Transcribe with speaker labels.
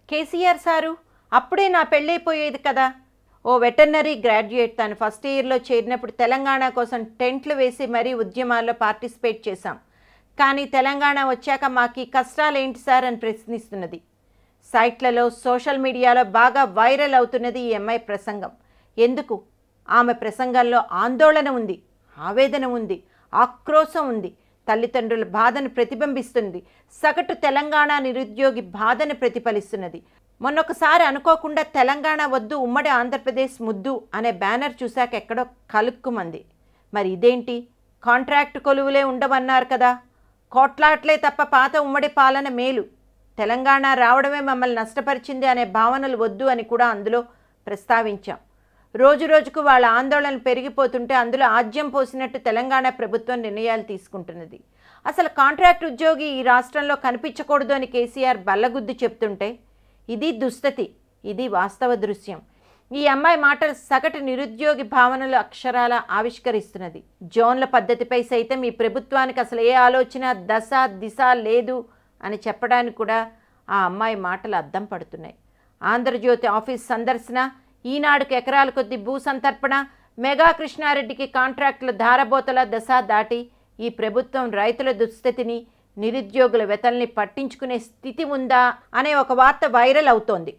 Speaker 1: KCR sir అప్పుడే నా పెళ్ళైపోయేది కదా. ఓ వెటర్నరీ గ్రాడ్యుయేట్ తను ఫస్ట్ ఇయర్లో చేరినప్పుడు తెలంగాణ కోసం టెంట్లు వేసి మరీ ఉద్యమాల్లో పార్టిసిపేట్ చేశాం. కానీ తెలంగాణ వచ్చాక మాకు ఈ కష్టాలు ఏంటి సార్ అని ప్రశ్నిస్తున్నది. సైట్లలో సోషల్ మీడియాలో బాగా వైరల్ అవుతున్నది ఈ అమ్మాయి ప్రసంగం. ఎందుకు? ఆమె ప్రసంగంలో ఆందోళన ఉంది, ఆవేదన ఉంది, ఆక్రోశం ఉంది, తల్లిదండ్రుల బాధను ప్రతిబింబిస్తుంది, సగటు తెలంగాణ నిరుద్యోగి బాధను ప్రతిఫలిస్తున్నది. మొన్నొకసారి అనుకోకుండా తెలంగాణ వద్దు ఉమ్మడి ఆంధ్రప్రదేశ్ ముద్దు అనే బ్యానర్ చూశాక ఎక్కడో కలుక్కుమంది. మరి ఇదేంటి? కాంట్రాక్ట్ కొలువులే ఉండవన్నారు కదా. కోట్లాట్లే తప్ప పాత ఉమ్మడి పాలన మేలు, తెలంగాణ రావడమే మమ్మల్ని నష్టపరిచింది అనే భావనలు వద్దు అని కూడా అందులో ప్రస్తావించాం. రోజు రోజుకు వాళ్ళ ఆందోళన పెరిగిపోతుంటే అందులో ఆజ్యం పోసినట్టు తెలంగాణ ప్రభుత్వం నిర్ణయాలు తీసుకుంటున్నది. అసలు కాంట్రాక్ట్ ఉద్యోగి ఈ రాష్ట్రంలో కనిపించకూడదు అని కేసీఆర్ బల్లగుద్దు చెప్తుంటే ఇది దుస్థితి, ఇది వాస్తవ దృశ్యం. ఈ అమ్మాయి మాటలు సగటు నిరుద్యోగి భావనలు అక్షరాల ఆవిష్కరిస్తున్నది. జోన్ల పద్ధతిపై సైతం ఈ ప్రభుత్వానికి అసలు ఏ ఆలోచన దశ దిశ లేదు అని చెప్పడానికి కూడా ఆ అమ్మాయి మాటలు అద్దం పడుతున్నాయి. ఆంధ్రజ్యోతి ఆఫీస్ సందర్శన, ఈనాడుకు ఎకరాల కొద్ది భూ సంతర్పణ, మెగా కృష్ణారెడ్డికి కాంట్రాక్టుల ధారబోతల దశ దాటి ఈ ప్రభుత్వం రైతుల దుస్థితిని, నిరుద్యోగుల వెతల్ని పట్టించుకునే స్థితి ఉందా అనే ఒక వార్త వైరల్ అవుతోంది.